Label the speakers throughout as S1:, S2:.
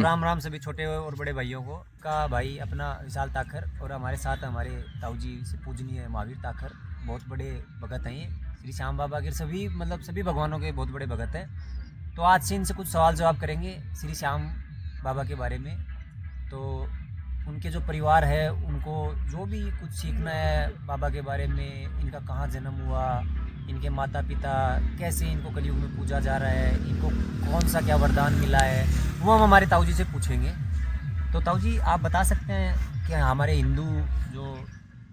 S1: राम राम सभी छोटे और बड़े भाइयों को का भाई अपना विशाल ताखर और हमारे साथ हमारे ताऊ जी से पूजनीय महावीर ताखर बहुत बड़े भगत हैं। ये श्री श्याम बाबा के सभी भगवानों के बहुत बड़े भगत हैं। तो आज से इनसे कुछ सवाल जवाब करेंगे श्री श्याम बाबा के बारे में। तो उनके जो परिवार है उनको जो भी कुछ सीखना है बाबा के बारे में, इनका कहाँ जन्म हुआ, इनके माता पिता कैसे इनको कलयुग में पूजा जा रहा है, इनको कौन सा क्या वरदान मिला है, वो हम हमारे ताऊ जी से पूछेंगे। तो ताऊ जी आप बता सकते हैं कि हमारे हिंदू जो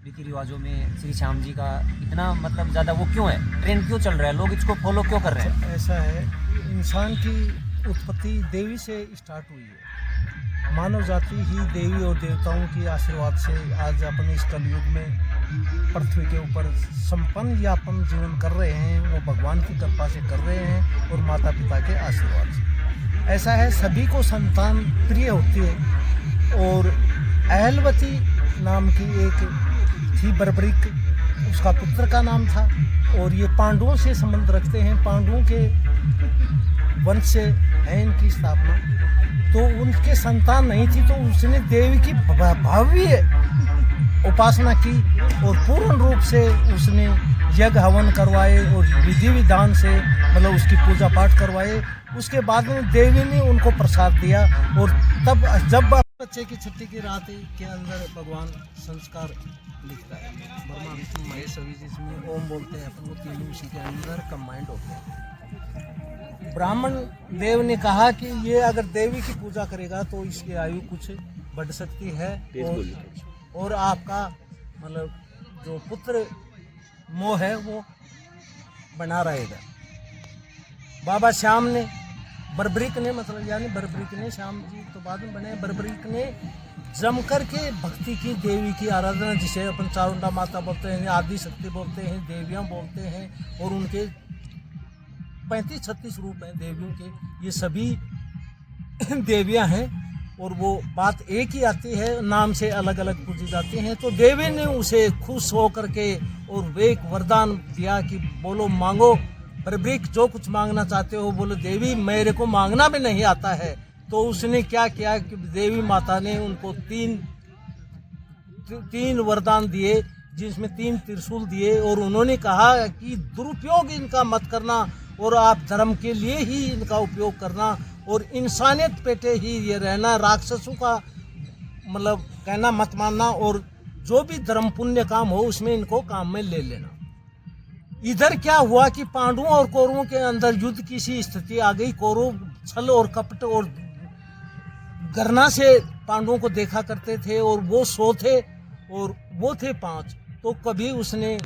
S1: रीति रिवाजों में श्री श्याम जी का इतना ज़्यादा वो क्यों है, ट्रेंड क्यों चल रहा है, लोग इसको फॉलो क्यों कर रहे हैं?
S2: ऐसा है, इंसान की उत्पत्ति देवी से स्टार्ट हुई है। मानव जाति ही देवी और देवताओं की आशीर्वाद से आज अपने इस कलयुग में पृथ्वी के ऊपर संपन्न यापन जीवन कर रहे हैं। वो भगवान की कृपा से कर रहे हैं और माता पिता के आशीर्वाद से। ऐसा है, सभी को संतान प्रिय होती है। और अहलवती नाम की एक थी बर्बरिक, उसका पुत्र का नाम था। और ये पांडवों से संबंध रखते हैं, पांडवों के वंश से है इनकी स्थापना। तो उनके संतान नहीं थी तो उसने देवी की भव्य उपासना की और पूर्ण रूप से उसने यज्ञ हवन करवाए और विधि विधान से उसकी पूजा पाठ करवाए। उसके बाद में देवी ने उनको प्रसाद दिया। और तब जब बच्चे की छुट्टी की रात के अंदर भगवान संस्कार लिखता है, ब्रह्मा विष्णु महेश सभी जिसमें ओम बोलते हैं अपन, वो तीनों उसी के अंदर कंबाइंड होते हैं। ब्राह्मण देव ने कहा कि ये अगर देवी की पूजा करेगा तो इसकी आयु कुछ बढ़ सकती है और आपका जो पुत्र मोह है वो बना रहेगा। बाबा श्याम ने बर्बरिक ने बर्बरिक ने, श्याम जी तो बाद में बने, बर्बरिक ने जम कर के भक्ति की, देवी की आराधना, जिसे अपन चारुंडा माता बोलते हैं, आदि शक्ति बोलते हैं, देवियां बोलते हैं। और उनके 35-36 रूप हैं देवियों के, ये सभी देवियां हैं। और वो बात एक ही आती है, नाम से अलग अलग पूजी जाती हैं। तो देवी ने उसे खुश हो करके और वे एक वरदान दिया कि बोलो मांगो बर्बरिक, जो कुछ मांगना चाहते हो बोलो। देवी मेरे को मांगना भी नहीं आता है। तो उसने क्या किया कि देवी माता ने उनको तीन वरदान दिए, जिसमें 3 त्रिशूल दिए। और उन्होंने कहा कि दुरुपयोग इनका मत करना और आप धर्म के लिए ही इनका उपयोग करना और इंसानियत पेटे ही ये रहना, राक्षसों का कहना मत मानना। और जो भी धर्म पुण्य काम हो उसमें इनको काम में ले लेना। इधर क्या हुआ कि पांडवों और कौरवों के अंदर युद्ध की सी स्थिति आ गई। कौरव छल और कपट और घृणा से पांडवों को देखा करते थे और वो 100 थे और वो थे 5। तो कभी उसने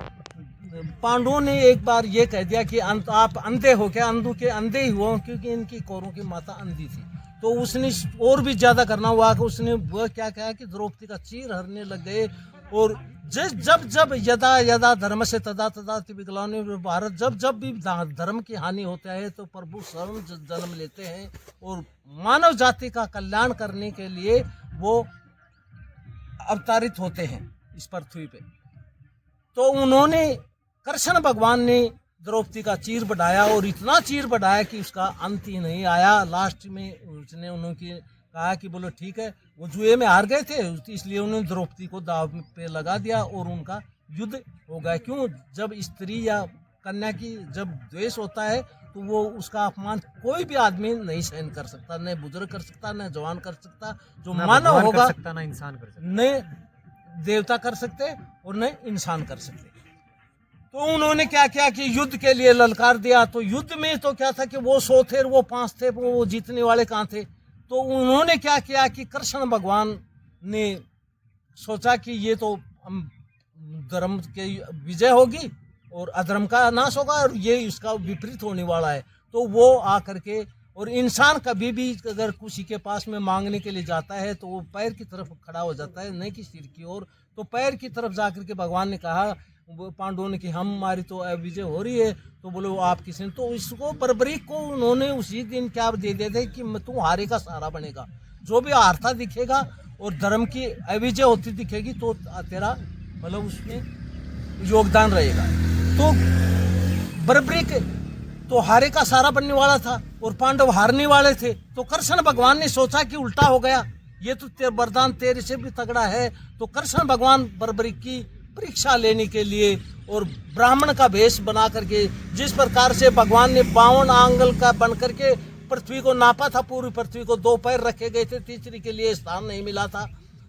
S2: पांडवों ने एक बार ये कह दिया कि आप अंधे हो क्या, अंधों के अंधे ही हो, क्योंकि इनकी कौरवों की माता अंधी थी। तो उसने और भी ज्यादा करना हुआ कि उसने वह क्या कहा कि द्रौपदी का चीर हरने लग गए। और जब यदा यदा धर्म से तदा तदा विकलाने भारत, जब भी धर्म की हानि होता है तो प्रभु स्वयं जन्म लेते हैं और मानव जाति का कल्याण करने के लिए वो अवतारित होते हैं इस पृथ्वी पे। तो उन्होंने, कृष्ण भगवान ने द्रौपदी का चीर बढ़ाया और इतना चीर बढ़ाया कि उसका अंत ही नहीं आया। लास्ट में उसने उन्होंने कहा कि बोलो ठीक है, वो जुए में हार गए थे इसलिए उन्होंने द्रौपदी को दाव पे लगा दिया और उनका युद्ध हो गया। क्यों? जब स्त्री या कन्या की जब द्वेष होता है तो वो उसका अपमान कोई भी आदमी नहीं सहन कर सकता, न बुजुर्ग कर सकता, न जवान कर सकता। जो मानव होगा
S1: न इंसान कर सकता,
S2: न देवता कर सकते और न इंसान कर सकते। तो उन्होंने क्या किया कि युद्ध के लिए ललकार दिया। तो युद्ध में तो क्या था कि वो 100 थे और वो 5 थे, वो जीतने वाले कहाँ थे। तो उन्होंने क्या किया कि कृष्ण भगवान ने सोचा कि ये तो धर्म के विजय होगी और अधर्म का नाश होगा और ये इसका विपरीत होने वाला है। तो वो आकर के, और इंसान कभी भी अगर किसी के पास में मांगने के लिए जाता है तो वो पैर की तरफ खड़ा हो जाता है, नहीं कि सिर की ओर। तो पैर की तरफ जाकर के भगवान ने कहा पांडवों ने कि हमारी तो विजय हो रही है। तो बोले वो आप किसी ने, तो इसको बर्बरिक को उन्होंने उसी दिन क्या दे देते कि तू हारे का सहारा बनेगा, जो भी हारता दिखेगा और धर्म की अविजय होती दिखेगी तो तेरा उसमें योगदान रहेगा। तो बर्बरिक तो हारे का सारा बनने वाला था और पांडव हारने वाले थे। तो कृष्ण भगवान ने सोचा कि उल्टा हो गया, ये तो वरदान तेरे से भी तगड़ा है। तो कृष्ण भगवान बर्बरीक की परीक्षा लेने के लिए और ब्राह्मण का वेश बना करके, जिस प्रकार से भगवान ने 52 आंगल का बन करके पृथ्वी को नापा था, पूरी पृथ्वी को 2 पैर रखे गए थे, तीसरी के लिए स्थान नहीं मिला था,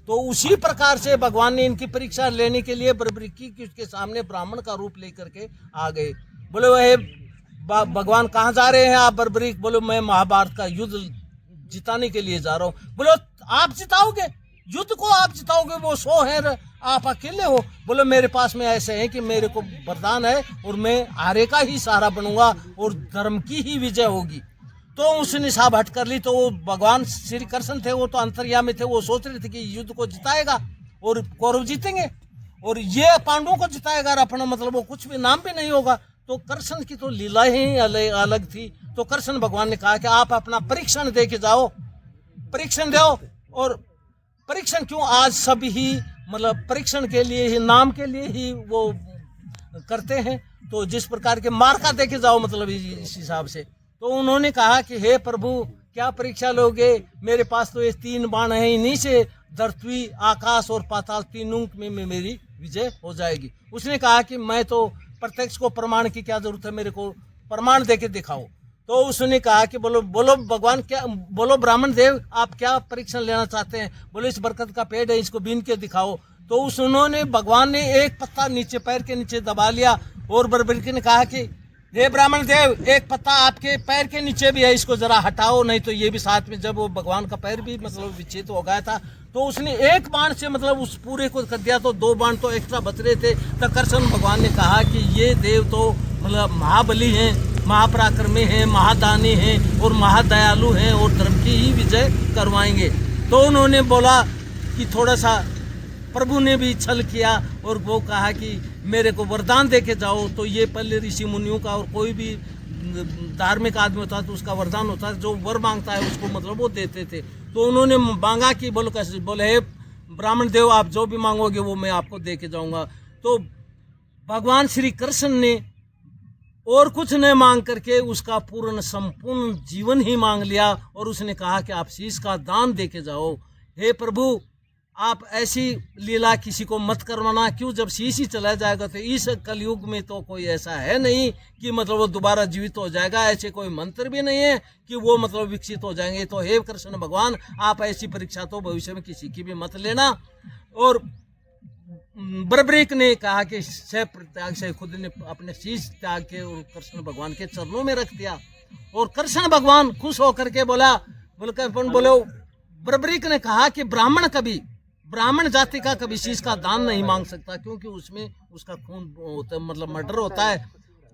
S2: तो उसी प्रकार से भगवान ने इनकी परीक्षा लेने के लिए बर्बरीक की उसके सामने ब्राह्मण का रूप लेकर के आ गए। बोले वह भगवान कहाँ जा रहे हैं आप बर्बरीक? बोले मैं महाभारत का युद्ध जिताने के लिए जा रहा हूँ। बोले आप जिताओगे? युद्ध को आप जिताओगे? वो 100 है, आप अकेले हो? बोले मेरे पास में ऐसे है कि मेरे को वरदान है और मैं हारे का ही सहारा बनूंगा और धर्म की ही विजय होगी। तो उसने साब हट कर ली। तो वो भगवान श्री कृष्ण थे, वो तो अंतर्यामी थे, वो सोच रहे थे कि युद्ध को जिताएगा और कौरव जीतेंगे और ये पांडवों को जिताएगा, अपना मतलब वो कुछ भी नाम भी नहीं होगा। तो कृष्ण की तो लीला ही अलग थी। तो कृष्ण भगवान ने कहा कि आप अपना परीक्षण दे के जाओ, परीक्षण दो। और परीक्षण क्यों? आज सब ही मतलब परीक्षण के लिए ही, नाम के लिए ही वो करते हैं। तो जिस प्रकार के मार का दे के जाओ, मतलब इस हिसाब से। तो उन्होंने कहा कि हे प्रभु क्या परीक्षा लोगे? मेरे पास तो ये 3 बाण है, इन्हीं से धरती, आकाश और पाताल तीनों में मेरी विजय हो जाएगी। उसने कहा कि मैं तो प्रत्यक्ष को प्रमाण की क्या जरूरत है, मेरे को प्रमाण देके दिखाओ। तो उसने कहा कि बोलो भगवान क्या, बोलो ब्राह्मण देव आप क्या परीक्षण लेना चाहते हैं? बोले इस बरकत का पेड़ है, इसको बीन के दिखाओ। तो उन्होंने भगवान ने एक पत्ता नीचे पैर के नीचे दबा लिया और बर्बरीक ने कहा कि हे ब्राह्मण देव, एक पत्ता आपके पैर के नीचे भी है, इसको जरा हटाओ, नहीं तो ये भी साथ में। जब वो भगवान का पैर भी मतलब विच्छेद हो गया था, तो उसने एक बाण से मतलब उस पूरे को कर दिया, तो 2 बाण तो एक्स्ट्रा बच रहे थे। तो कृष्ण भगवान ने कहा कि ये देव तो मतलब महाबली हैं, महापराक्रमी हैं, महादानी हैं और महादयालु हैं और धर्म की ही विजय करवाएंगे। तो उन्होंने बोला कि थोड़ा सा प्रभु ने भी छल किया और वो कहा कि मेरे को वरदान दे के जाओ। तो ये पहले ऋषि मुनियों का और कोई भी धार्मिक आदमी होता है तो उसका वरदान होता है, जो वर मांगता है उसको मतलब वो देते थे। तो उन्होंने मांगा कि बोलो कैसे? बोले हे ब्राह्मण देव आप जो भी मांगोगे वो मैं आपको दे के जाऊंगा। तो भगवान श्री कृष्ण ने और कुछ नहीं मांग करके उसका पूर्ण संपूर्ण जीवन ही मांग लिया और उसने कहा कि आप शीश का दान दे के जाओ। हे प्रभु आप ऐसी लीला किसी को मत करवाना, क्यों? जब शीश ही चला जाएगा तो इस कलयुग में तो कोई ऐसा है नहीं कि मतलब वो दोबारा जीवित हो जाएगा, ऐसे कोई मंत्र भी नहीं है कि वो मतलब विकसित हो जाएंगे। तो हे कृष्ण भगवान आप ऐसी परीक्षा तो भविष्य में किसी की भी मत लेना। और बर्बरीक ने कहा कि सह त्याग से खुद ने अपने शीश त्याग के और कृष्ण भगवान के चरणों में रख दिया। और कृष्ण भगवान खुश होकर के बोलो बर्बरीक ने कहा कि ब्राह्मण जाति का कभी शीश का दान नहीं मांग सकता, क्योंकि उसमें उसका खून होता मतलब मर्डर होता है।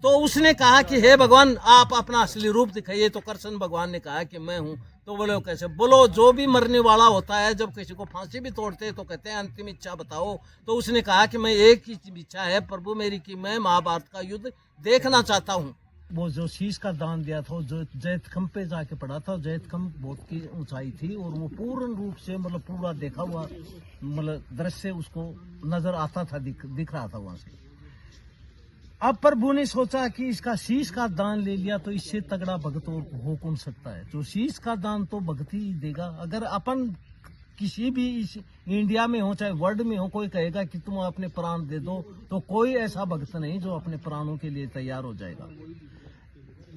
S2: तो उसने कहा कि हे भगवान आप अपना असली रूप दिखाइए। तो कृष्ण भगवान ने कहा कि मैं हूँ। तो बोले कैसे? बोलो जो भी मरने वाला होता है जब किसी को फांसी भी तोड़ते हैं तो कहते हैं अंतिम इच्छा बताओ। तो उसने कहा कि मैं एक ही इच्छा है प्रभु मेरी कि मैं महाभारत का युद्ध देखना चाहता हूँ। वो जो शीश का दान दिया था जो जैतखंड पे जाके पड़ा था, जैतखंड बहुत की ऊंचाई थी और वो पूर्ण रूप से मतलब पूरा देखा हुआ मतलब दृश्य उसको नजर आता था, दिख रहा था वहां से। अब प्रभु ने सोचा कि इसका शीश का दान ले लिया तो इससे तगड़ा भक्त हो कौन सकता है? जो शीश का दान तो भक्त ही देगा। अगर अपन किसी भी इस इंडिया में हो चाहे वर्ल्ड में हो कोई कहेगा कि तुम अपने प्राण दे दो, तो कोई ऐसा भक्त नहीं जो अपने प्राणों के लिए तैयार हो जाएगा।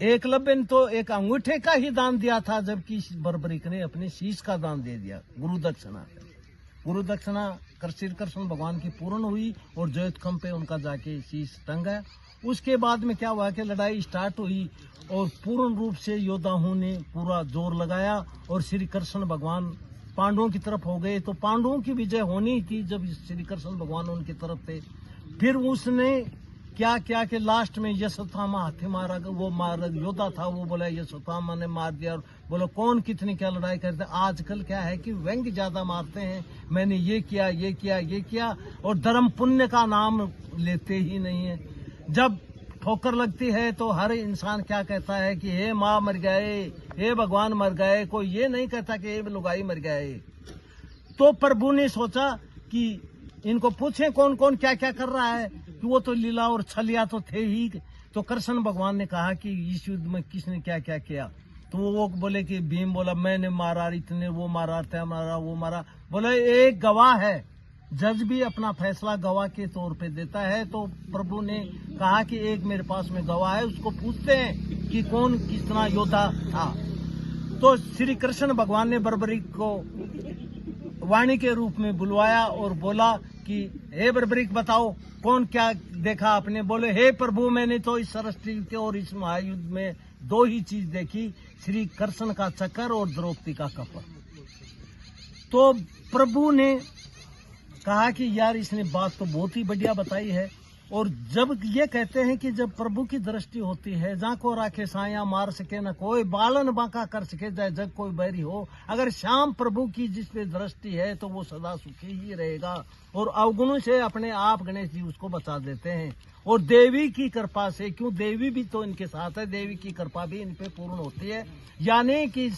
S2: एकलव्य ने तो एक अंगूठे का ही दान दिया था, जबकि बर्बरीक ने अपने शीश का दान दे दिया गुरु दक्षिणा श्री कृष्ण भगवान की पूर्ण हुई और जैतखंड पे उनका जाके शीश टंग गया। उसके बाद में क्या हुआ कि लड़ाई स्टार्ट हुई और पूर्ण रूप से योद्धाओं ने पूरा जोर लगाया और श्री कृष्ण भगवान पांडवों की तरफ हो गए। तो पांडवों की विजय होनी थी जब श्री कृष्ण भगवान उनकी तरफ थे। फिर उसने क्या किया कि लास्ट में यशोत्थामा हाथी मारा, वो योद्धा था, वो बोला यशोत्थामा ने मार दिया। और बोलो कौन कितनी क्या लड़ाई करते। आजकल क्या है कि व्यंग्य ज्यादा मारते हैं, मैंने ये किया और धर्म पुण्य का नाम लेते ही नहीं है। जब ठोकर लगती है तो हर इंसान क्या कहता है कि हे माँ मर गए, हे भगवान मर गए, कोई ये नहीं कहता कि हे लुगाई मर गए। तो प्रभु ने सोचा कि इनको पूछें कौन कौन क्या क्या कर रहा है, कि वो तो लीला और छलिया तो थे ही। तो कृष्ण भगवान ने कहा कि इस युद्ध में किसने क्या क्या किया। तो वो बोले कि भीम बोला मैंने मारा, इतने वो मारा, तय मारा, वो मारा। बोले एक गवाह है, जज भी अपना फैसला गवाह के तौर पे देता है। तो प्रभु ने कहा कि एक मेरे पास में गवाह है, उसको पूछते हैं कि कौन कितना योद्धा था। तो श्री कृष्ण भगवान ने बर्बरीक को वाणी के रूप में बुलवाया और बोला कि हे बर्बरीक बताओ कौन क्या देखा आपने। बोले हे प्रभु मैंने तो इस सृष्टि के और इस महायुद्ध में दो ही चीज देखी, श्री कृष्ण का चक्कर और द्रौपदी का कपड़। तो प्रभु ने कहा कि यार इसने बात तो बहुत ही बढ़िया बताई है। और जब ये कहते हैं कि जब प्रभु की दृष्टि होती है, जहाँ को राखे साया मार सके न कोई, बालन बांका कर सके चाहे जग कोई बैरी हो। अगर श्याम प्रभु की जिस पे दृष्टि है तो वो सदा सुखी ही रहेगा। और अवगुणों से अपने आप गणेश जी उसको बचा देते हैं। और देवी की कृपा से, क्यों देवी भी तो इनके साथ है, देवी की कृपा भी इन पे पूर्ण होती है। यानी कि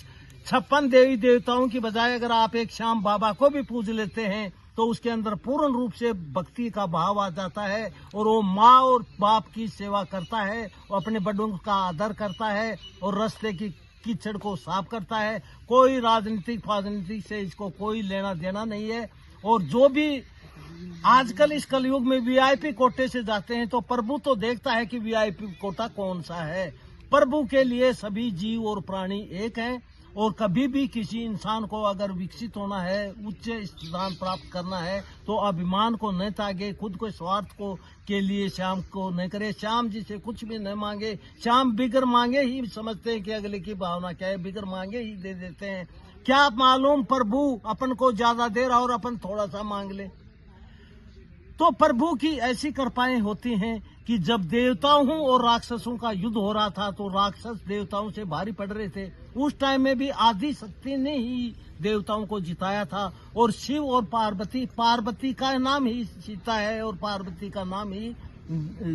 S2: 56 देवी देवताओं की बजाय अगर आप एक श्याम बाबा को भी पूज लेते हैं तो उसके अंदर पूर्ण रूप से भक्ति का भाव आ जाता है। और वो माँ और बाप की सेवा करता है, वो अपने बड़ों का आदर करता है और रास्ते की कीचड़ को साफ करता है। कोई राजनीतिक फाजनीतिक से इसको कोई लेना देना नहीं है। और जो भी आजकल इस कलयुग में वीआईपी कोटे से जाते हैं तो प्रभु तो देखता है कि वीआईपी कोटा कौन सा है। प्रभु के लिए सभी जीव और प्राणी एक हैं। और कभी भी किसी इंसान को अगर विकसित होना है, उच्च स्थान प्राप्त करना है, तो अभिमान को न त्यागे, खुद को स्वार्थ को के लिए श्याम को न करे। श्याम जी से कुछ भी न मांगे। श्याम बिगर मांगे ही समझते हैं कि अगले की भावना क्या है, बिगर मांगे ही दे देते हैं। क्या मालूम प्रभु अपन को ज्यादा दे रहा और अपन थोड़ा सा मांग ले। तो प्रभु की ऐसी कृपाएं होती हैं कि जब देवताओं और राक्षसों का युद्ध हो रहा था तो राक्षस देवताओं से भारी पड़ रहे थे। उस टाइम में भी आदि शक्ति ने ही देवताओं को जिताया था। और शिव और पार्वती, पार्वती का नाम ही सीता है और पार्वती का नाम ही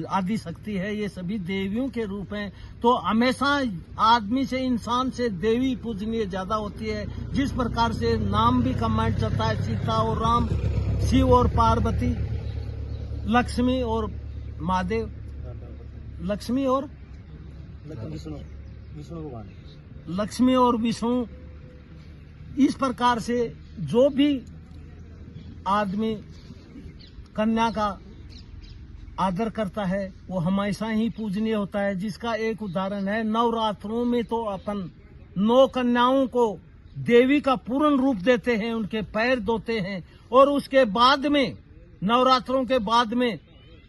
S2: आदि शक्ति है। ये सभी देवियों के रूप हैं। तो हमेशा आदमी से, इंसान से देवी पूजनीय ज्यादा होती है। जिस प्रकार से नाम भी कमांड चलता है, सीता और राम, शिव और पार्वती, लक्ष्मी और महादेव, लक्ष्मी और विष्णु भगवान, लक्ष्मी और विष्णु। इस प्रकार से जो भी आदमी कन्या का आदर करता है वो हमेशा ही पूजनीय होता है। जिसका एक उदाहरण है, नवरात्रों में तो अपन 9 कन्याओं को देवी का पूर्ण रूप देते हैं, उनके पैर धोते हैं। और उसके बाद में, नवरात्रों के बाद में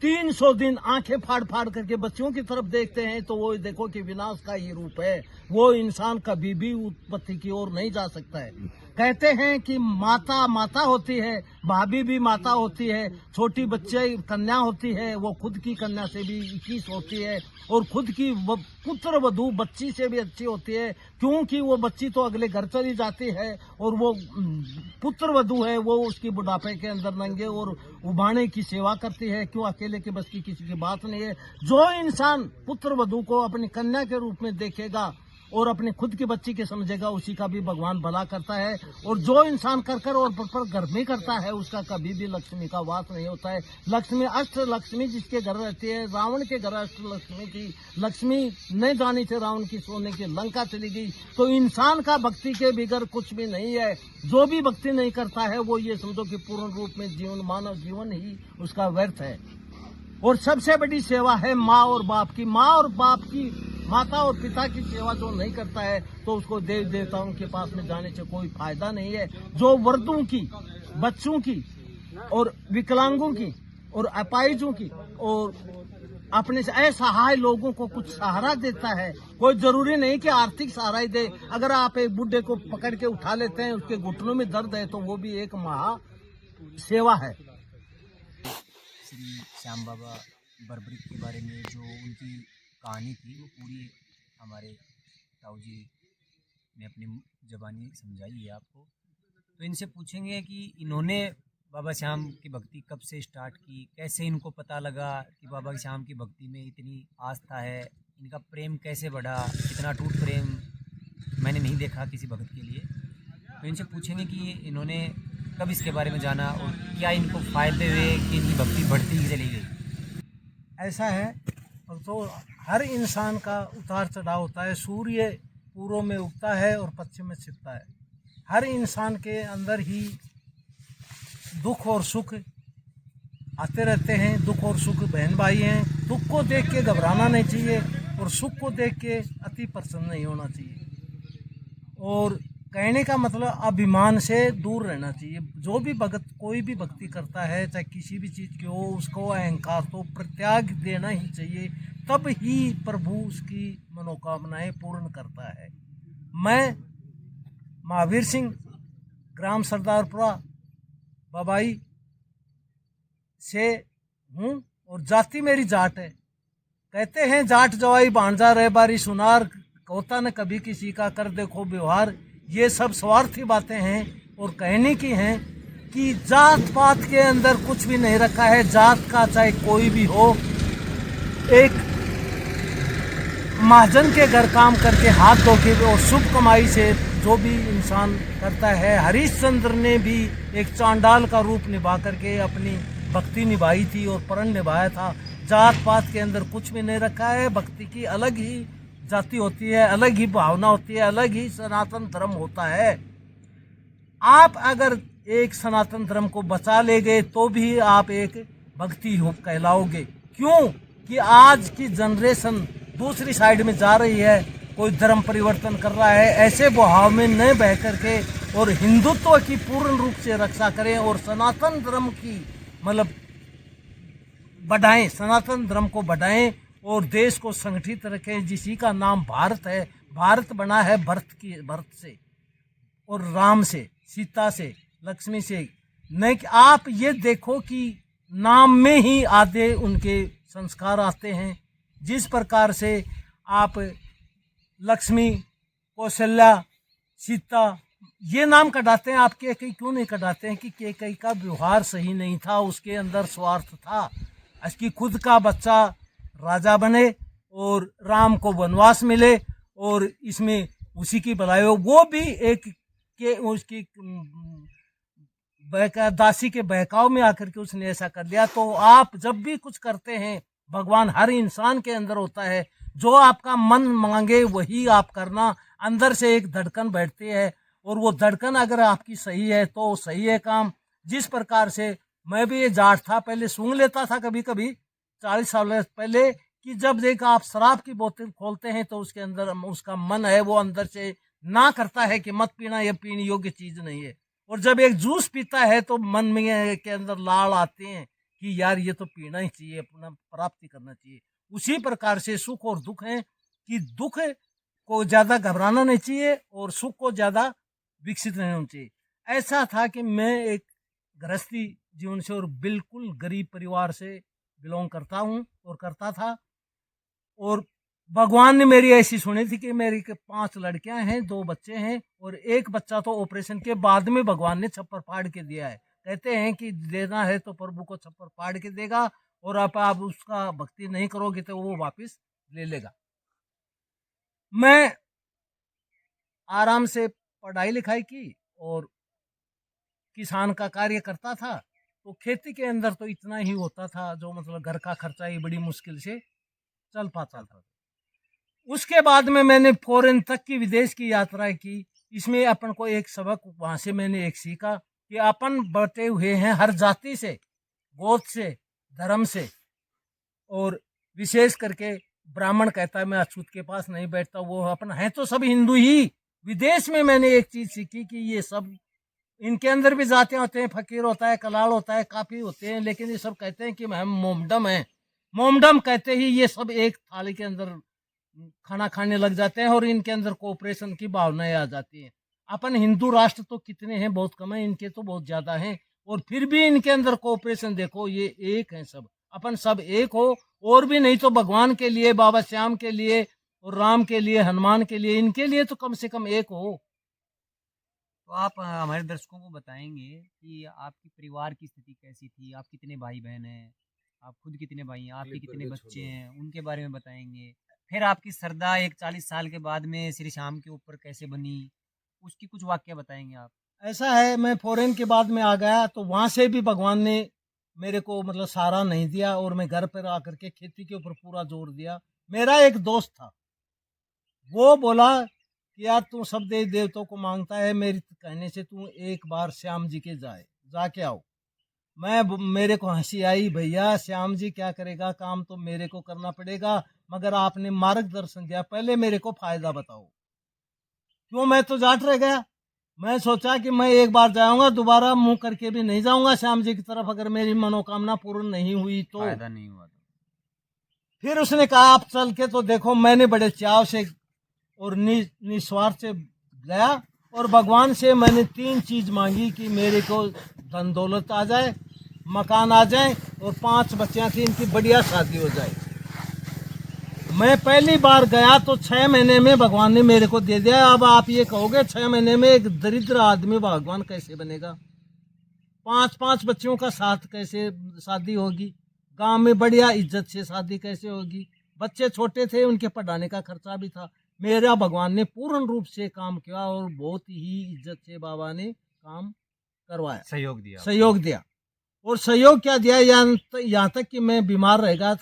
S2: 300 दिन आंखें फाड़ फाड़ करके बच्चियों की तरफ देखते हैं तो वो देखो कि विनाश का ही रूप है। वो इंसान कभी भी उत्पत्ति की ओर नहीं जा सकता है। कहते हैं कि माता माता होती है, भाभी भी माता होती है, छोटी बच्चे कन्या होती है, वो खुद की कन्या से भी 21 होती है। और खुद की पुत्र वधू बच्ची से भी अच्छी होती है, क्योंकि वो बच्ची तो अगले घर चली जाती है। और वो पुत्र वधू है, वो उसकी बुढ़ापे के अंदर नंगे और उबाने की सेवा करती है। क्यों, अकेले के बस की किसी की बात नहीं है। जो इंसान पुत्र वधू को अपनी कन्या के रूप में देखेगा और अपने खुद की बच्ची के समझेगा, उसी का भी भगवान भला करता है। और जो इंसान कर कर और पर गर्मी करता है, उसका कभी भी लक्ष्मी का वास नहीं होता है। लक्ष्मी, अष्ट लक्ष्मी जिसके घर रहती है, रावण के घर अष्ट लक्ष्मी थी। लक्ष्मी नहीं जानी थी, रावण की सोने की लंका चली गई। तो इंसान का भक्ति के बिगर कुछ भी नहीं है। जो भी भक्ति नहीं करता है वो ये समझो कि पूर्ण रूप में जीवन, मानव जीवन ही उसका व्यर्थ है। और सबसे बड़ी सेवा है माँ और बाप की। माँ और बाप की, माता और पिता की सेवा जो नहीं करता है तो उसको देव देवताओं के पास में जाने से कोई फायदा नहीं है। जो वृद्धों की, बच्चों की और विकलांगों की और अपाहिजों की और अपने से असहाय लोगों को कुछ सहारा देता है। कोई जरूरी नहीं कि आर्थिक सहारा ही दे। अगर आप एक बुढ़े को पकड़ के उठा लेते हैं, उसके घुटनों में दर्द है, तो वो भी एक महा सेवा है।
S1: श्री श्याम बाबा बर्बरीक के बारे में जो उनकी कहानी थी वो पूरी हमारे ताऊ जी ने अपनी ज़बानी समझाई है आपको। तो इनसे पूछेंगे कि इन्होंने बाबा श्याम की भक्ति कब से स्टार्ट की, कैसे इनको पता लगा कि बाबा श्याम की भक्ति में इतनी आस्था है, इनका प्रेम कैसे बढ़ा। इतना टूट प्रेम मैंने नहीं देखा किसी भक्त के लिए। तो इनसे पूछेंगे कि इन्होंने कब इसके बारे में जाना और क्या इनको फ़ायदे हुए कि इनकी भक्ति बढ़ती ही चली गई।
S2: ऐसा है, तो हर इंसान का उतार चढ़ाव होता है। सूर्य पूर्व में उगता है और पश्चिम में छिपता है। हर इंसान के अंदर ही दुख और सुख आते रहते हैं। दुख और सुख बहन भाई हैं। दुख को देख के घबराना नहीं चाहिए और सुख को देख के अति प्रसन्न नहीं होना चाहिए। और कहने का मतलब अभिमान से दूर रहना चाहिए। जो भी भगत कोई भी भक्ति करता है, चाहे किसी भी चीज़ की हो, उसको अहंकार तो परित्याग देना ही चाहिए, तब ही प्रभु उसकी मनोकामनाएं पूर्ण करता है। मैं महावीर सिंह, ग्राम सरदारपुरा बबाई से हूँ और जाति मेरी जाट है। कहते हैं जाट जवाई भांजा रह बारी सुनार, होता न कभी किसी का कर देखो व्यवहार। ये सब स्वार्थी बातें हैं और कहने की हैं कि जात पात के अंदर कुछ भी नहीं रखा है। जात का चाहे कोई भी हो, एक महाजन के घर काम करके हाथ धो के और शुभ कमाई से जो भी इंसान करता है। हरिश्चंद्र ने भी एक चांडाल का रूप निभा करके अपनी भक्ति निभाई थी और प्रण निभाया था। जात पात के अंदर कुछ भी नहीं रखा है। भक्ति की अलग ही जाति होती है, अलग ही भावना होती है, अलग ही सनातन धर्म होता है। आप अगर एक सनातन धर्म को बचा ले गए तो भी आप एक भक्ति हो कहलाओगे। क्यों कि आज की जनरेशन दूसरी साइड में जा रही है, कोई धर्म परिवर्तन कर रहा है। ऐसे बहाव में न बह करके और हिंदुत्व की पूर्ण रूप से रक्षा करें और सनातन धर्म की मतलब बढ़ाएं, सनातन धर्म को बढ़ाएं और देश को संगठित रखें, जिसी का नाम भारत है। भारत बना है भरत से और राम से, सीता से, लक्ष्मी से। नहीं कि आप ये देखो कि नाम में ही आधे उनके संस्कार आते हैं। जिस प्रकार से आप लक्ष्मी, कौशल्या, सीता ये नाम कटाते हैं, आप केकई क्यों नहीं कटाते हैं कि केकई का व्यवहार सही नहीं था, उसके अंदर स्वार्थ था। इसकी खुद का बच्चा राजा बने और राम को वनवास मिले और इसमें उसी की भलाई हो। वो भी एक के उसकी दासी के बहकाव में आकर के उसने ऐसा कर लिया। तो आप जब भी कुछ करते हैं, भगवान हर इंसान के अंदर होता है। जो आपका मन मांगे वही आप करना। अंदर से एक धड़कन बैठती है और वो धड़कन अगर आपकी सही है तो सही है काम। जिस प्रकार से मैं भी ये जाट था, पहले सूंघ लेता था कभी कभी 40 साल पहले, कि जब देखा आप शराब की बोतल खोलते हैं तो उसके अंदर उसका मन है वो अंदर से ना करता है कि मत पीना, ये पीने योग्य चीज नहीं है। और जब एक जूस पीता है तो मन में के अंदर लाड़ आते हैं कि यार ये तो पीना ही चाहिए, अपना प्राप्ति करना चाहिए। उसी प्रकार से सुख और दुख है कि दुख को ज्यादा घबराना नहीं चाहिए और सुख को ज्यादा विकसित नहीं होना चाहिए। ऐसा था कि मैं एक गृहस्थी जीवन से और बिल्कुल गरीब परिवार से बिलोंग करता हूँ और करता था। और भगवान ने मेरी ऐसी सुनी थी कि मेरी 5 लड़कियां हैं, 2 बच्चे हैं और एक बच्चा तो ऑपरेशन के बाद में भगवान ने छप्पर फाड़ के दिया है। कहते हैं कि देना है तो प्रभु को छप्पर फाड़ के देगा और आप उसका भक्ति नहीं करोगे तो वो वापस ले लेगा। मैं आराम से पढ़ाई लिखाई की और किसान का कार्य करता था। तो खेती के अंदर तो इतना ही होता था जो मतलब घर का खर्चा ही बड़ी मुश्किल से चल पाता था। उसके बाद में मैंने फॉरेन तक की विदेश की यात्राएं की। इसमें अपन को एक सबक वहां से मैंने एक सीखा कि अपन बटे हुए हैं हर जाति से, गोत्र से, धर्म से। और विशेष करके ब्राह्मण कहता है मैं अछूत के पास नहीं बैठता, वो अपन है तो सब हिंदू ही। विदेश में मैंने एक चीज सीखी कि ये सब इनके अंदर भी जाते होते हैं, फकीर होता है, कलाड़ होता है, काफी होते हैं, लेकिन ये सब कहते हैं कि हम मोमडम हैं। मोमडम कहते ही ये सब एक थाली के अंदर खाना खाने लग जाते हैं और इनके अंदर कोऑपरेशन की भावनाएं आ जाती हैं। अपन हिंदू राष्ट्र तो कितने हैं, बहुत कम है, इनके तो बहुत ज्यादा हैं और फिर भी इनके अंदर कोऑपरेशन देखो, ये एक है सब। अपन सब एक हो और भी नहीं तो भगवान के लिए, बाबा श्याम के लिए और राम के लिए, हनुमान के लिए, इनके लिए तो कम से कम एक हो।
S1: तो आप हमारे दर्शकों को बताएंगे कि आपकी परिवार की स्थिति कैसी थी, आप कितने भाई बहन हैं, आप खुद कितने भाई हैं, आपके कितने बच्चे हैं, उनके बारे में बताएंगे। फिर आपकी श्रद्धा एक 40 साल के बाद में श्री श्याम के ऊपर कैसे बनी, उसकी कुछ वाक्य बताएंगे आप।
S2: ऐसा है, मैं फॉरेन के बाद में आ गया तो वहां से भी भगवान ने मेरे को मतलब सहारा नहीं दिया और मैं घर पर आकर के खेती के ऊपर पूरा जोर दिया। मेरा एक दोस्त था, वो बोला कि यार तू सब देवी देवताओं को मांगता है, मेरी कहने से तू एक बार श्याम जी के जाके आओ। मेरे को हंसी आई, भैया श्याम जी क्या करेगा, काम तो मेरे को करना पड़ेगा, मगर आपने मार्गदर्शन दिया, पहले मेरे को फायदा बताओ। क्यों, मैं तो जाट रह गया। मैं सोचा कि मैं एक बार जाऊंगा, दोबारा मुंह करके भी नहीं जाऊंगा श्याम जी की तरफ, अगर मेरी मनोकामना पूर्ण नहीं हुई तो।
S1: फायदा नहीं हुआ तो
S2: फिर उसने कहा आप चल के तो देखो। मैंने बड़े चाव से और निस्वार्थ से गया, और भगवान से मैंने 3 चीज मांगी कि मेरे को धन दौलत आ जाए, मकान आ जाए, और 5 बच्चियां थी, इनकी बढ़िया शादी हो जाए। मैं पहली बार गया तो 6 महीने में भगवान ने मेरे को दे दिया। अब आप ये कहोगे 6 महीने में एक दरिद्र आदमी भगवान कैसे बनेगा? 5-5 बच्चियों का साथ कैसे शादी होगी? गांव में बढ़िया इज्जत से शादी कैसे होगी? बच्चे छोटे थे, उनके पढ़ाने का खर्चा भी था। मेरा भगवान ने पूर्ण रूप से काम किया, और बहुत ही इज्जत से बाबा ने काम करवाया, सहयोग दिया। और सहयोग क्या दिया, यहाँ तक कि मैं बीमार रहता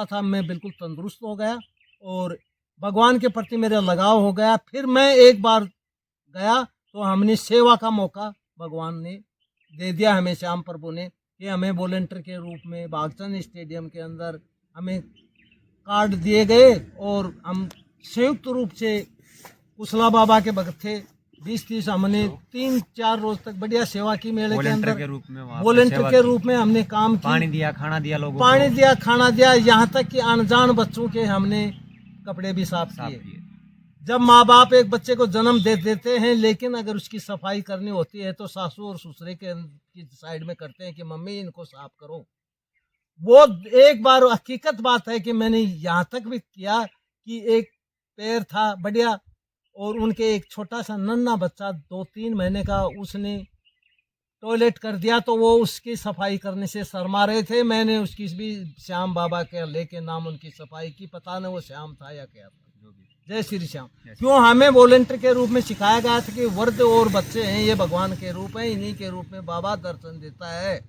S2: था, मैं बिल्कुल तंदुरुस्त हो गया, और भगवान के प्रति मेरा लगाव हो गया। फिर मैं एक बार गया तो हमने सेवा का मौका भगवान ने दे दिया हमें, श्याम प्रभु ने, कि हमें वॉलंटियर के रूप में बागचंद स्टेडियम के अंदर हमें कार्ड दिए गए, और हम संयुक्त रूप से कुशला बाबा के भक्त थे। 20-30 हमने 3-4 रोज तक बढ़िया सेवा की मेले के अंदर, वॉलंटियर के रूप में हमने काम किया।
S1: पानी दिया, खाना दिया लोगों
S2: पानी दिया, खाना दिया, यहाँ तक कि अनजान बच्चों के हमने कपड़े भी साफ किए। जब माँ बाप एक बच्चे को जन्म दे देते हैं, लेकिन अगर उसकी सफाई करनी होती है तो सासू और ससुरे की साइड में करते हैं कि मम्मी इनको साफ करो। वो एक बार हकीकत बात है कि मैंने यहाँ तक भी किया कि एक पैर था बढ़िया, और उनके एक छोटा सा नन्हा बच्चा 2-3 महीने का, उसने टॉयलेट कर दिया, तो वो उसकी सफाई करने से शर्मा रहे थे। मैंने उसकी भी श्याम बाबा के लेके नाम उनकी सफाई की, पता नहीं वो श्याम था या क्या था। जय श्री श्याम। क्यों, हमें वॉलंटियर के रूप में सिखाया गया था कि वृद्ध और बच्चे हैं, ये भगवान के रूप है, इन्हीं के रूप में बाबा दर्शन देता है।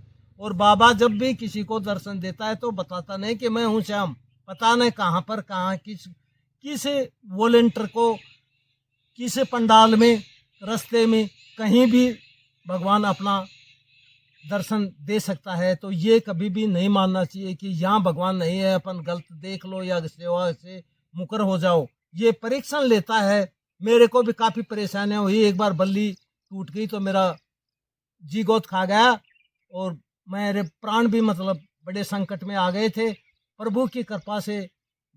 S2: और बाबा जब भी किसी को दर्शन देता है तो बताता नहीं कि मैं हूँ श्याम, पता नहीं कहाँ पर किस वॉलंटियर को किस पंडाल में, रास्ते में, कहीं भी भगवान अपना दर्शन दे सकता है। तो ये कभी भी नहीं मानना चाहिए कि यहाँ भगवान नहीं है, अपन गलत देख लो या सेवा से मुकर हो जाओ। ये परीक्षण लेता है। मेरे को भी काफ़ी परेशानियाँ हुई। एक बार बल्ली टूट गई तो मेरा जी गोद खा गया, और मेरे प्राण भी मतलब बड़े संकट में आ गए थे। प्रभु की कृपा से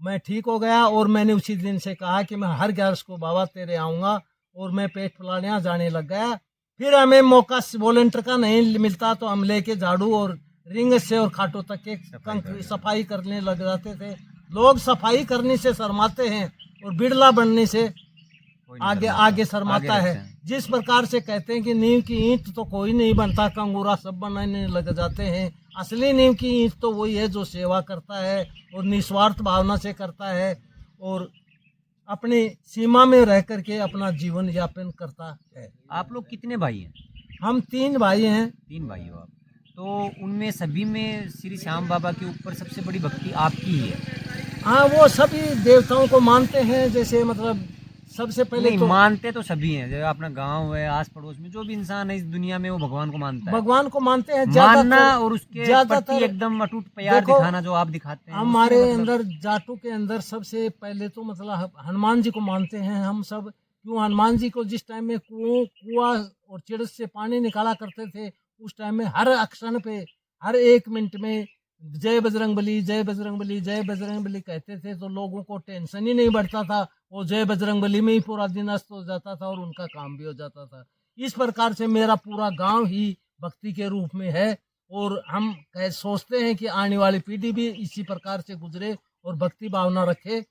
S2: मैं ठीक हो गया, और मैंने उसी दिन से कहा कि मैं हर 11 को बाबा तेरे आऊँगा, और मैं पेट फुलाने जाने लग गया। फिर हमें मौका वॉलंटियर का नहीं मिलता तो हम लेके झाड़ू और रिंग से और खाटों तक के सफाई करने लग जाते थे। लोग सफाई करने से शर्माते हैं, और बिड़ला बनने से आगे शर्माता है। जिस प्रकार से कहते हैं कि नींव की ईंट तो कोई नहीं बनता, कंगूरा सब बनाने लग जाते हैं। असली नींव की ईंट तो वही है जो सेवा करता है और निस्वार्थ भावना से करता है, और अपनी सीमा में रह करके अपना जीवन यापन करता है।
S1: आप लोग कितने भाई हैं?
S2: हम 3 भाई हैं।
S1: 3 भाई हो आप। तो उनमें सभी में श्री श्याम बाबा के ऊपर सबसे बड़ी भक्ति आपकी ही है?
S2: हाँ, वो सभी देवताओं को मानते हैं। जैसे मतलब सबसे पहले
S1: नहीं,
S2: तो
S1: मानते तो सभी हैं, जो अपना गांव है, आस पड़ोस में जो भी इंसान है इस दुनिया में, वो भगवान को मानता है।
S2: भगवान को मानते हैं
S1: मानना और उसके प्रति एकदम अटूट प्यार दिखाना जो आप दिखाते हैं।
S2: हमारे अंदर जाटों के अंदर सबसे पहले तो मतलब हनुमान जी को मानते हैं हम सब। क्यों, हनुमान जी को जिस टाइम में कुआं और चिड़स से पानी निकाला करते थे, उस टाइम में हर अक्षण पे, हर 1 मिनट में जय बजरंगबली, जय बजरंगबली, जय बजरंगबली कहते थे, तो लोगों को टेंशन ही नहीं बढ़ता था। वो जय बजरंगबली में ही पूरा दिन अस्त हो जाता था, और उनका काम भी हो जाता था। इस प्रकार से मेरा पूरा गांव ही भक्ति के रूप में है, और हम सोचते हैं कि आने वाली पीढ़ी भी इसी प्रकार से गुजरे और भक्ति भावना रखे,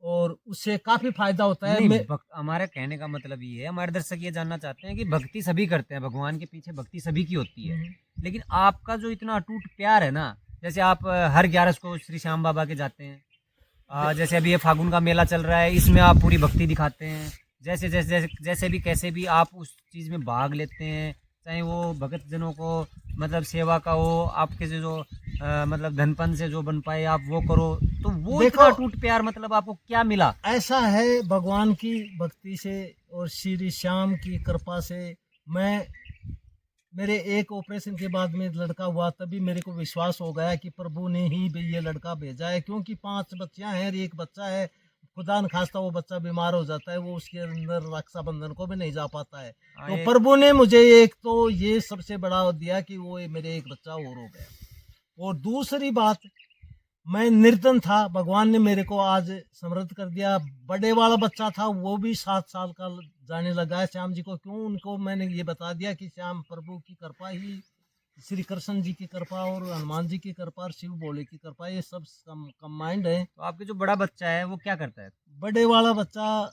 S2: और उससे काफी फायदा होता है।
S1: हमारे कहने का मतलब ये है, हमारे दर्शक ये जानना चाहते हैं कि भक्ति सभी करते हैं, भगवान के पीछे भक्ति सभी की होती है, लेकिन आपका जो इतना अटूट प्यार है ना, जैसे आप हर 11 को श्री श्याम बाबा के जाते हैं, जैसे अभी ये फागुन का मेला चल रहा है, इसमें आप पूरी भक्ति दिखाते हैं, जैसे भी कैसे भी आप उस चीज़ में भाग लेते हैं, चाहे वो भगत जनों को मतलब सेवा का हो, आपके जो मतलब धनपन से जो बन पाए आप वो करो, तो वो
S2: देखो,
S1: इतना अटूट प्यार मतलब आपको क्या मिला?
S2: ऐसा है, भगवान की भक्ति से और श्री श्याम की कृपा से मैं, मेरे एक ऑपरेशन के बाद में लड़का हुआ, तभी मेरे को विश्वास हो गया कि प्रभु ने ही ये लड़का भेजा है, क्योंकि 5 बच्चियां हैं और एक बच्चा है। खुदा न खास्ता वो बच्चा बीमार हो जाता है, वो उसके अंदर रक्षाबंधन को भी नहीं जा पाता है। तो
S1: ये
S2: प्रभु ने मुझे एक तो ये सबसे बड़ा दिया कि वो मेरे एक बच्चा और हो गया। और दूसरी बात, मैं निर्धन था, भगवान ने मेरे को आज समृद्ध कर दिया। बड़े वाला बच्चा था, वो भी 7 साल का जाने लगा है श्याम जी को। क्यों? उनको मैंने ये बता दिया कि श्याम प्रभु की कृपा ही, श्री कृष्ण जी की कृपा और हनुमान जी की कृपा और शिव भोले की कृपा, ये सब कंबाइंड है।
S1: तो आपके जो बड़ा बच्चा है वो क्या करता है?
S2: बड़े वाला बच्चा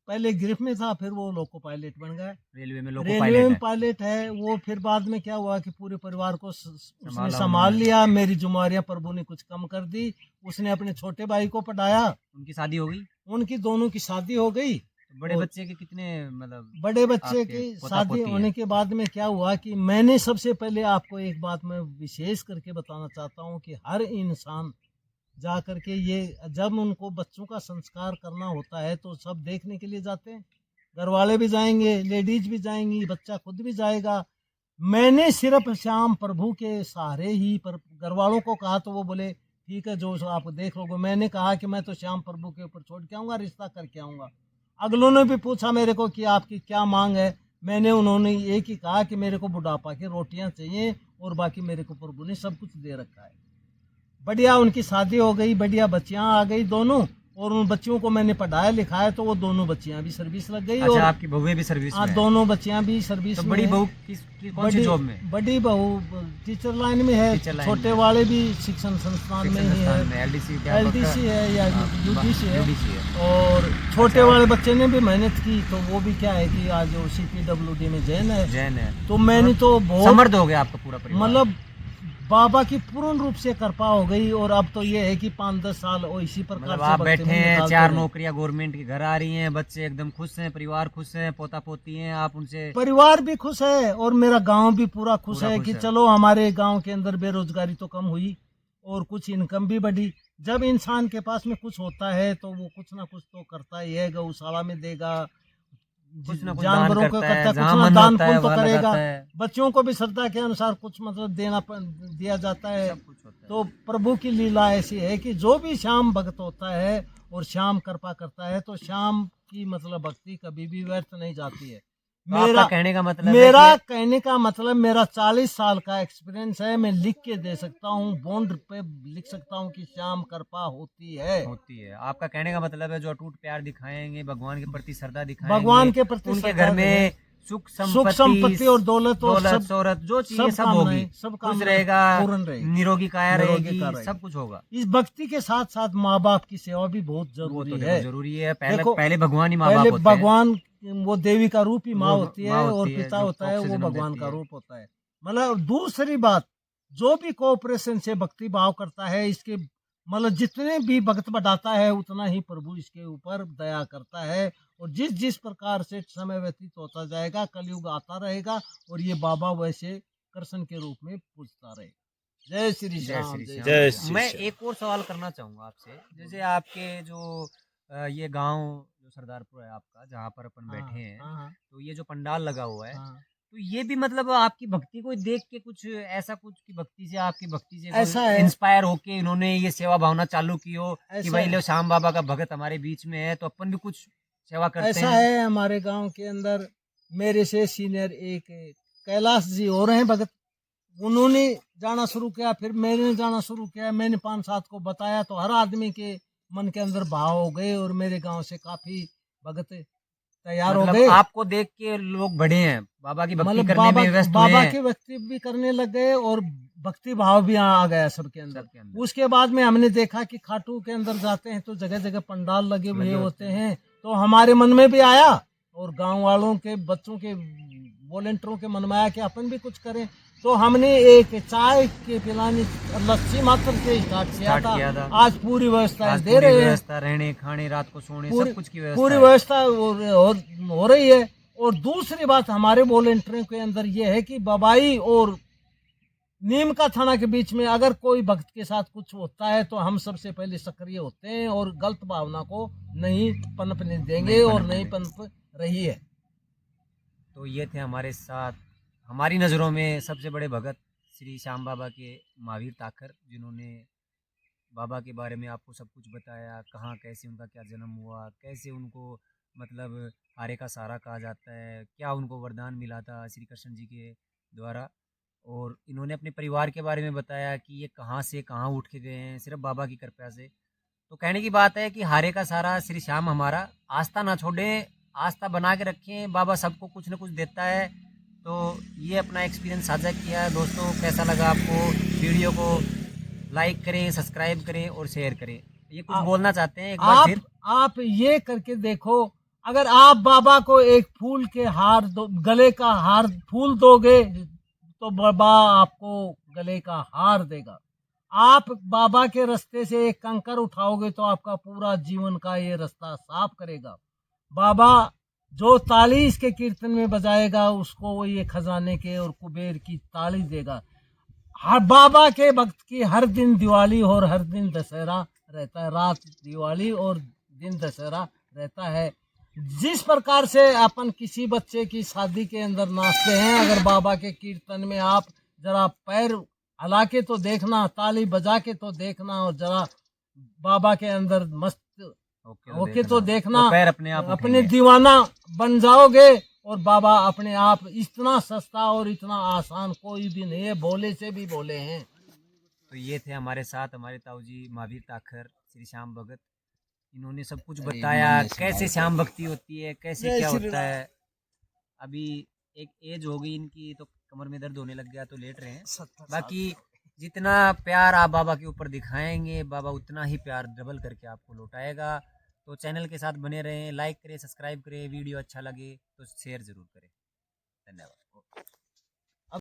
S2: पहले ग्रिफ में था, फिर वो लोको पायलट बन गया।
S1: रेलवे में लोको
S2: रेलवे
S1: पायलट
S2: में
S1: है।
S2: पायलट है वो। फिर बाद में क्या हुआ कि पूरे परिवार को उसने
S1: संभाला
S2: संभाल
S1: उन्होंने।
S2: लिया। मेरी जिम्मेवारियां प्रभु ने कुछ कम कर दी। उसने अपने छोटे भाई को पढ़ाया,
S1: उनकी शादी हो गई?
S2: उनकी दोनों की शादी हो गई।
S1: तो बड़े
S2: और
S1: बच्चे के कितने मतलब
S2: बड़े बच्चे
S1: आपके
S2: की
S1: पोता
S2: शादी
S1: पोती हैं?
S2: होने के बाद में क्या हुआ कि मैंने सबसे पहले आपको एक बात मैं विशेष करके बताना चाहता हूँ कि हर इंसान जा करके ये, जब उनको बच्चों का संस्कार करना होता है तो सब देखने के लिए जाते हैं, घर वाले भी जाएंगे, लेडीज भी जाएंगी, बच्चा खुद भी जाएगा। मैंने सिर्फ श्याम प्रभु के सहारे ही पर घर वालों को कहा तो वो बोले ठीक है जो आप देख लोगे। मैंने कहा कि मैं तो श्याम प्रभु के ऊपर छोड़ के आऊँगा, रिश्ता करके आऊँगा। अगलों ने भी पूछा मेरे को कि आपकी क्या मांग है। उन्होंने एक ही कहा कि मेरे को बुढ़ापा की रोटियां चाहिए और बाकी मेरे को प्रभु ने सब कुछ दे रखा है। बढ़िया उनकी शादी हो गई, बढ़िया बच्चियां आ गई दोनों, और उन बच्चियों को मैंने पढ़ाया लिखाया तो वो दोनों बच्चियां भी सर्विस लग गई।
S1: अच्छा,
S2: और
S1: आपकी बहुएं भी सर्विस में
S2: हाँ,
S1: है?
S2: दोनों बच्चियां भी सर्विस
S1: तो
S2: में
S1: बड़ी
S2: हैं।
S1: बहू कौन सी जॉब में?
S2: बड़ी बहू टीचर लाइन में है,
S1: टीचर लाइन
S2: छोटे
S1: में।
S2: वाले भी शिक्षण संस्थान में ही है,
S1: LDC
S2: LDC है या UDC है।
S1: UDC है।
S2: और छोटे वाले बच्चे ने भी मेहनत की, तो वो भी क्या है कि आज वो CPWD में जैन है।
S1: जैन है।
S2: तो मैंने तो बहुत
S1: समर्थ हो गया आपका पूरा परिवार?
S2: मतलब बाबा की पूर्ण रूप से कृपा हो गई। और अब तो ये है कि 5-10 साल और इसी प्रकार
S1: मतलब
S2: से
S1: आप
S2: भक्ति
S1: बैठे
S2: में
S1: हैं,
S2: निकालते
S1: 4
S2: रहे।
S1: नौकरियां गवर्नमेंट की घर आ रही हैं, बच्चे एकदम खुश हैं, परिवार खुश है, पोता पोती हैं, आप उनसे
S2: परिवार भी खुश है और मेरा गांव भी पूरा खुश
S1: पूरा
S2: है
S1: खुश
S2: कि
S1: है।
S2: चलो हमारे गांव के अंदर बेरोजगारी तो कम हुई और कुछ इनकम भी बढ़ी। जब इंसान के पास में कुछ होता है तो वो कुछ ना कुछ तो करता ही है, गौशाला में देगा,
S1: कुछ ना कुछ
S2: जानवरों
S1: दान
S2: को
S1: करता है,
S2: करता है,
S1: जहाँ
S2: कुछ ना
S1: मन
S2: दान
S1: होता है
S2: पुण्य तो
S1: वहाँ
S2: करेगा।
S1: लगाता है।
S2: बच्चों को भी श्रद्धा के अनुसार कुछ मतलब दिया जाता है।
S1: सब कुछ होता है।
S2: तो प्रभु की लीला ऐसी है कि जो भी श्याम भक्त होता है और श्याम कृपा करता है तो श्याम की मतलब भक्ति कभी भी व्यर्थ नहीं जाती है।
S1: तो आपका कहने का मतलब है
S2: मेरा
S1: कि
S2: कहने का मतलब, मेरा 40 साल का एक्सपीरियंस है। मैं लिख के दे सकता हूँ, बॉन्ड पे लिख सकता हूँ कि श्याम कृपा होती है।
S1: आपका कहने का मतलब है जो अटूट प्यार दिखाएंगे, भगवान के प्रति श्रद्धा दिखाएंगे,
S2: भगवान के प्रति
S1: उनके
S2: श्रद्धा
S1: घर में सुख
S2: संपत्ति और दौलत और सब
S1: शोहरत जो चीजें
S2: सब
S1: सब
S2: कामनाएं,
S1: होगी,
S2: सब
S1: खुश
S2: कामनाएं
S1: रहेगा,
S2: पूर्ण रहेगी,
S1: निरोगी काया
S2: निरोगी
S1: रहेगी,
S2: काया रहेगी।
S1: सब कुछ होगा।
S2: इस भक्ति के साथ साथ माँ बाप की सेवा भी बहुत
S1: वो
S2: जरूरी
S1: तो
S2: है।
S1: देखो जरूरी है। पहले
S2: देखो,
S1: पहले भगवान ही माँ बाप
S2: पहले
S1: होते हैं।
S2: भगवान, वो देवी का रूप ही माँ
S1: वो
S2: होती है
S1: माँ
S2: और
S1: होती है,
S2: पिता
S1: जो
S2: होता है
S1: कोख से
S2: वो
S1: जन्म
S2: भगवान
S1: देती
S2: का
S1: है।
S2: रूप होता है। मतलब दूसरी बात, जो भी कोऑपरेशन से भक्ति भाव करता है, इसके मतलब जितने भी भक्त बढ़ाता है उतना ही प्रभु इसके ऊपर दया करता है। और जिस जिस प्रकार से समय व्यतीत होता जाएगा, कलयुग आता रहेगा और ये बाबा वैसे कृष्ण के रूप में पूजता रहेगा। जय श्री श्याम,
S1: जय श्री मैं एक और सवाल करना चाहूंगा आपसे। जैसे आपके जो ये गांव जो सरदारपुर है आपका, जहाँ पर अपन बैठे हैं, तो ये जो पंडाल लगा हुआ है, तो ये भी मतलब आपकी भक्ति को देख के कुछ ऐसा कुछ की भक्ति से, आपकी भक्ति से
S2: ऐसा है,
S1: इंस्पायर होके इन्होंने ये सेवा भावना चालू की हो कि भाई
S2: है।
S1: लो श्याम बाबा का भगत हमारे बीच में है तो अपन भी कुछ सेवा करते
S2: ऐसा
S1: हैं।
S2: है, हमारे गांव के अंदर मेरे से सीनियर एक कैलाश जी और हैं भगत, उन्होंने जाना शुरू किया, फिर मैंने जाना शुरू किया। मैंने 5-7 को बताया तो हर आदमी के मन के अंदर भाव हो गए और मेरे गांव से काफी भगत तैयार हो गए।
S1: आपको देख के लोग बढ़े हैं, बाबा की भक्ति
S2: मतलब
S1: करने में व्यस्त हुए
S2: बाबा
S1: हैं।
S2: की भक्ति भी करने लग गए और भक्ति भाव भी आ गया सबके अंदर। उसके बाद में हमने देखा कि खाटू के अंदर जाते हैं तो जगह जगह पंडाल लगे हुए होते हैं, तो हमारे मन में भी आया और गांव वालों के बच्चों के वॉलेंटियरों के मन में आया कि अपन भी कुछ करें। तो हमने एक चाय के पिलाने लस्सी मात्र से स्टार्ट किया था। आज पूरी व्यवस्था दे रहे हैं,
S1: रहने खाने, रात को सोने, सब कुछ की
S2: पूरी व्यवस्था हो रही है। और दूसरी बात, हमारे वॉलेंटियरों के अंदर ये है कि बाबाई और नीम का थाना के बीच में अगर कोई भक्त के साथ कुछ होता है तो हम सबसे पहले सक्रिय होते हैं और गलत भावना को नहीं पनपने देंगे और नहीं पनप रही है।
S1: तो ये थे हमारे साथ, हमारी नज़रों में सबसे बड़े भगत श्री श्याम बाबा के महावीर ताखर, जिन्होंने बाबा के बारे में आपको सब कुछ बताया, कहाँ कैसे उनका क्या जन्म हुआ, कैसे उनको मतलब हारे का सहारा कहा जाता है, क्या उनको वरदान मिला था श्री कृष्ण जी के द्वारा। और इन्होंने अपने परिवार के बारे में बताया कि ये कहाँ से कहाँ उठ के गए हैं सिर्फ बाबा की कृपा से। तो कहने की बात है कि हारे का सहारा श्री श्याम हमारा, आस्था ना छोड़ें, आस्था बना के रखें, बाबा सबको कुछ न कुछ देता है। तो ये अपना एक्सपीरियंस साझा किया है। दोस्तों कैसा लगा आपको? वीडियो को लाइक करें, सब्सक्राइब करें और शेयर करें। ये कुछ बोलना चाहते हैं एक बार फिर?
S2: आप ये करके देखो, अगर आप बाबा को एक फूल के हार दो, गले का हार फूल दोगे तो बाबा आपको गले का हार देगा। आप बाबा के रास्ते से एक कंकर उठाओगे तो आपका पूरा जीवन का ये रास्ता साफ करेगा। बाबा जो ताली इसके कीर्तन में बजाएगा उसको वो ये खजाने के और कुबेर की ताली देगा। हर बाबा के भक्त की हर दिन दिवाली और हर दिन दशहरा रहता है, रात दिवाली और दिन दशहरा रहता है। जिस प्रकार से अपन किसी बच्चे की शादी के अंदर नाचते हैं, अगर बाबा के कीर्तन में आप जरा पैर हिला के तो देखना, ताली बजा के तो देखना और जरा बाबा के अंदर मस्त होके तो देखना,
S1: तो पैर अपने आप
S2: अपने दीवाना बन जाओगे। और बाबा अपने आप, इतना सस्ता और इतना आसान कोई भी नहीं है, भोले से भी भोले हैं।
S1: तो ये थे हमारे साथ हमारे ताऊ जी महावीर ताखर श्री श्याम भगत। इन्होंने सब कुछ बताया, कैसे श्याम भक्ति होती है, कैसे क्या होता है। अभी एक एज हो गई इनकी तो कमर में दर्द होने लग गया तो लेट रहे हैं। बाकी जितना प्यार आप बाबा के ऊपर दिखाएंगे, बाबा उतना ही प्यार डबल करके आपको लौटाएगा। तो चैनल के साथ बने रहें, लाइक करें, सब्सक्राइब करें, वीडियो अच्छा लगे तो शेयर ज़रूर करें। धन्यवाद।